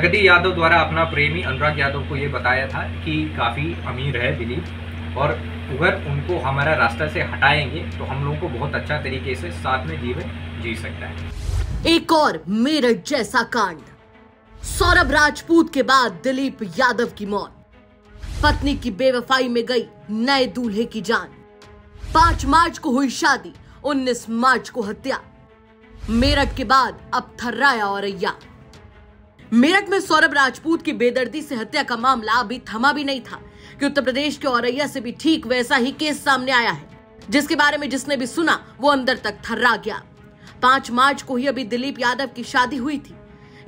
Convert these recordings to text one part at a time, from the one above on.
प्रगति यादव द्वारा अपना प्रेमी अनुराग यादव को ये बताया था कि काफ़ी अमीर है दिलीप और अगर उनको हमारा रास्ता से हटाएंगे तो हम लोगों को बहुत अच्छा तरीके से साथ में जीवन जी सकता है। एक और मेरठ जैसा कांड। सौरभ राजपूत के बाद दिलीप यादव की मौत। पत्नी की बेवफाई में गई नए दूल्हे की जान। 5 मार्च को हुई शादी, 19 मार्च को हत्या। मेरठ के बाद अब थर्राया औरैया। मेरठ में सौरभ राजपूत की बेदर्दी से हत्या का मामला अभी थमा भी नहीं था कि उत्तर प्रदेश के औरैया से भी ठीक वैसा ही केस सामने आया है, जिसके बारे में जिसने भी सुना वो अंदर तक थर्रा गया। 5 मार्च को ही अभी दिलीप यादव की शादी हुई थी।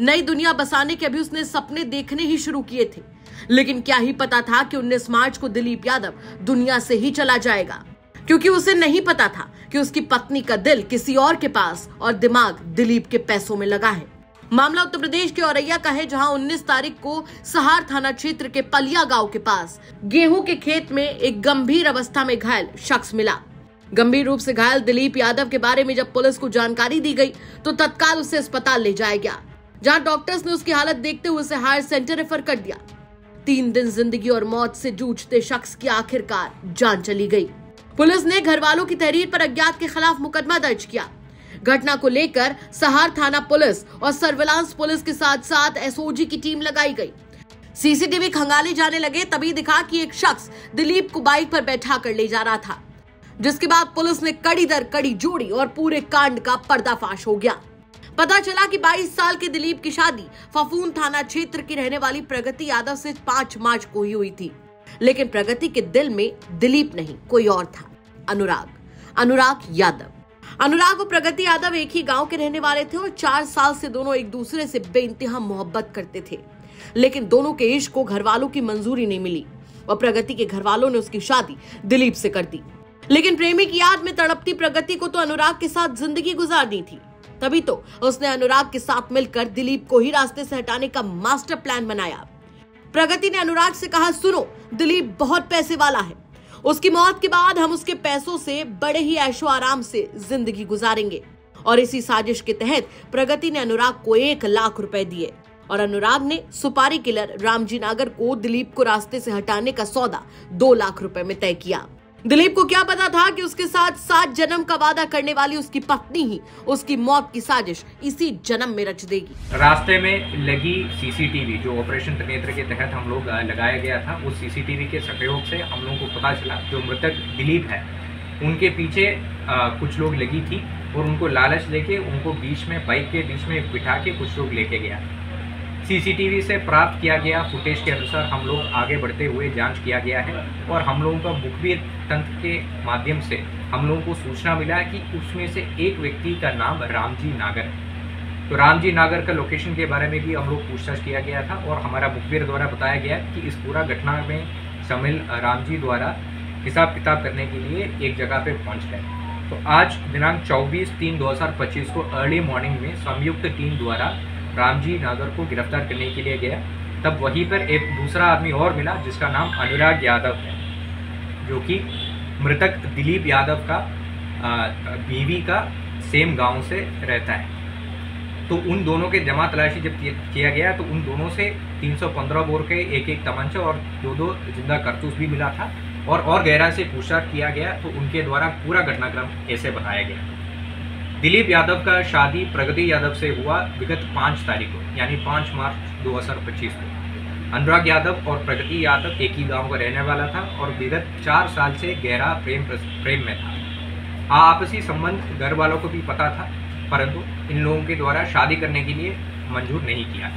नई दुनिया बसाने के अभी उसने सपने देखने ही शुरू किए थे, लेकिन क्या ही पता था कि 19 मार्च को दिलीप यादव दुनिया से ही चला जाएगा, क्योंकि उसे नहीं पता था कि उसकी पत्नी का दिल किसी और के पास और दिमाग दिलीप के पैसों में लगा है। मामला उत्तर प्रदेश के औरैया का है, जहां 19 तारीख को सहार थाना क्षेत्र के पलिया गांव के पास गेहूं के खेत में एक गंभीर अवस्था में घायल शख्स मिला। गंभीर रूप से घायल दिलीप यादव के बारे में जब पुलिस को जानकारी दी गई तो तत्काल उसे अस्पताल ले जाया गया, जहां डॉक्टर्स ने उसकी हालत देखते हुए उसे हायर सेंटर रेफर कर दिया। 3 दिन जिंदगी और मौत से जूझते शख्स की आखिरकार जान चली गई। पुलिस ने घर वालों की तहरीर पर अज्ञात के खिलाफ मुकदमा दर्ज किया। घटना को लेकर सहार थाना पुलिस और सर्विलांस पुलिस के साथ साथ एसओजी की टीम लगाई गई। सीसीटीवी खंगाले जाने लगे, तभी दिखा कि एक शख्स दिलीप को बाइक पर बैठा कर ले जा रहा था, जिसके बाद पुलिस ने कड़ी दर कड़ी जोड़ी और पूरे कांड का पर्दाफाश हो गया। पता चला कि 22 साल के दिलीप की शादी फफून थाना क्षेत्र की रहने वाली प्रगति यादव से 5 मार्च को ही हुई थी, लेकिन प्रगति के दिल में दिलीप नहीं कोई और था, अनुराग यादव। अनुराग और प्रगति यादव एक ही गांव के रहने वाले थे और 4 साल से दोनों एक दूसरे से बेइंतहा मोहब्बत करते थे, लेकिन दोनों के इश्क को घर वालों की मंजूरी नहीं मिली और प्रगति के घर वालों ने उसकी शादी दिलीप से कर दी। लेकिन प्रेमी की याद में तड़पती प्रगति को तो अनुराग के साथ जिंदगी गुजारनी थी, तभी तो उसने अनुराग के साथ मिलकर दिलीप को ही रास्ते से हटाने का मास्टर प्लान बनाया। प्रगति ने अनुराग से कहा, सुनो, दिलीप बहुत पैसे वाला है, उसकी मौत के बाद हम उसके पैसों से बड़े ही ऐशो आराम से जिंदगी गुजारेंगे। और इसी साजिश के तहत प्रगति ने अनुराग को 1 लाख रुपए दिए और अनुराग ने सुपारी किलर रामजी नागर को दिलीप को रास्ते से हटाने का सौदा 2 लाख रुपए में तय किया। दिलीप को क्या पता था कि उसके साथ 7 जन्म का वादा करने वाली उसकी पत्नी ही उसकी मौत की साजिश इसी जन्म में रच देगी। रास्ते में लगी सीसीटीवी जो ऑपरेशन त्रिनेत्र के तहत हम लोग लगाया गया था, उस सीसीटीवी के सहयोग से हम लोगों को पता चला जो मृतक दिलीप है उनके पीछे कुछ लोग लगी थी और उनको लालच लेके उनको बीच में बाइक के बीच में बिठा के कुछ लोग लेके गया। सीसीटीवी से प्राप्त किया गया फुटेज के अनुसार हम लोग आगे बढ़ते हुए जांच किया गया है और हम लोगों का मुखबिर तंत्र के माध्यम से हम लोगों को सूचना मिला कि उसमें से एक व्यक्ति का नाम रामजी नागर है। तो रामजी नागर का लोकेशन के बारे में भी हम लोग पूछताछ किया गया था और हमारा मुखबिर द्वारा बताया गया कि इस पूरा घटना में शामिल रामजी द्वारा हिसाब किताब करने के लिए एक जगह पे पहुँच गए। तो आज दिनांक 24/3/2025 को अर्ली मॉर्निंग में संयुक्त टीम द्वारा रामजी नागर को गिरफ्तार करने के लिए गया। तब वहीं पर एक दूसरा आदमी और मिला जिसका नाम अनुराग यादव है, जो कि मृतक दिलीप यादव का बीवी का सेम गांव से रहता है। तो उन दोनों के जमा तलाशी जब किया गया तो उन दोनों से 315 बोर के एक तमंचा और 2 जिंदा कारतूस भी मिला था और गहरा से पूछताछ किया गया तो उनके द्वारा पूरा घटनाक्रम ऐसे बताया गया। दिलीप यादव का शादी प्रगति यादव से हुआ विगत 5 तारीख को, यानी 5 मार्च 2025 को। अनुराग यादव और प्रगति यादव एक ही गांव का रहने वाला था और विगत 4 साल से गहरा प्रेम में था। आपसी संबंध घर वालों को भी पता था, परंतु इन लोगों के द्वारा शादी करने के लिए मंजूर नहीं किया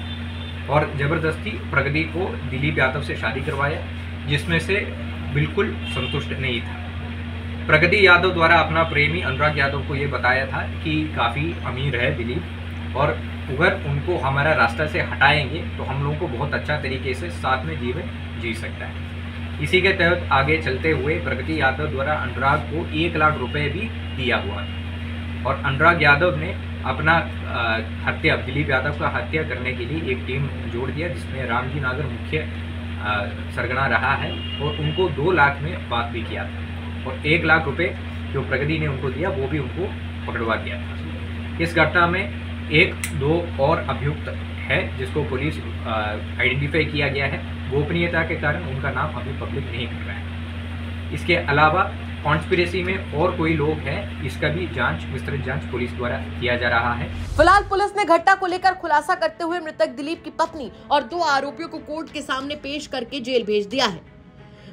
और जबरदस्ती प्रगति को दिलीप यादव से शादी करवाया, जिसमें से बिल्कुल संतुष्ट नहीं था। प्रगति यादव द्वारा अपना प्रेमी अनुराग यादव को ये बताया था कि काफ़ी अमीर है दिलीप और अगर उनको हमारा रास्ता से हटाएंगे तो हम लोगों को बहुत अच्छा तरीके से साथ में जीवन जी सकता है। इसी के तहत आगे चलते हुए प्रगति यादव द्वारा अनुराग को 1 लाख रुपए भी दिया हुआ था और अनुराग यादव ने अपना हत्या दिलीप यादव का हत्या करने के लिए एक टीम जोड़ दिया, जिसमें रामजी नागर मुख्य सरगना रहा है और उनको 2 लाख में बात भी किया था और 1 लाख रुपए जो प्रगति ने उनको दिया वो भी उनको पकड़वा दिया था। इस घटना में 1-2 और अभियुक्त है जिसको पुलिस आइडेंटिफाई किया गया है। गोपनीयता के कारण उनका नाम अभी पब्लिक नहीं कर रहा है। इसके अलावा कॉन्स्पिरेसी में और कोई लोग हैं, इसका भी विस्तृत जांच पुलिस द्वारा किया जा रहा है। फिलहाल पुलिस ने घटना को लेकर खुलासा करते हुए मृतक दिलीप की पत्नी और 2 आरोपियों को कोर्ट के सामने पेश करके जेल भेज दिया है।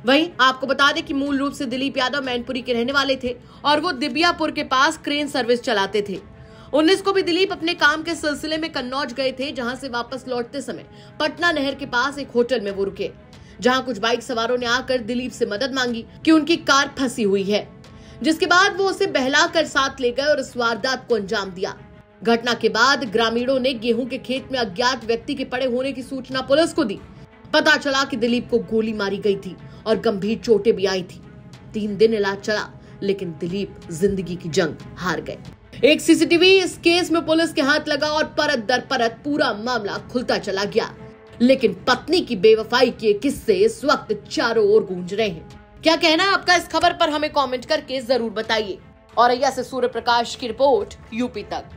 वहीं आपको बता दें कि मूल रूप से दिलीप यादव मैनपुरी के रहने वाले थे और वो दिबियापुर के पास क्रेन सर्विस चलाते थे। 19 को भी दिलीप अपने काम के सिलसिले में कन्नौज गए थे, जहां से वापस लौटते समय पटना नहर के पास एक होटल में वो रुके, जहां कुछ बाइक सवारों ने आकर दिलीप से मदद मांगी कि उनकी कार फंसी हुई है, जिसके बाद वो उसे बहलाकर साथ ले गए और इस वारदात को अंजाम दिया। घटना के बाद ग्रामीणों ने गेहूं के खेत में अज्ञात व्यक्ति के पड़े होने की सूचना पुलिस को दी। पता चला कि दिलीप को गोली मारी गई थी और गंभीर चोटें भी आई थी। 3 दिन इलाज चला, लेकिन दिलीप जिंदगी की जंग हार गए। एक सीसीटीवी इस केस में पुलिस के हाथ लगा और परत दर परत पूरा मामला खुलता चला गया, लेकिन पत्नी की बेवफाई के किस्से इस वक्त चारों ओर गूंज रहे हैं। क्या कहना है आपका इस खबर पर हमें कमेंट करके जरूर बताइए। औरैया से सूर्य प्रकाश की रिपोर्ट, यूपी तक।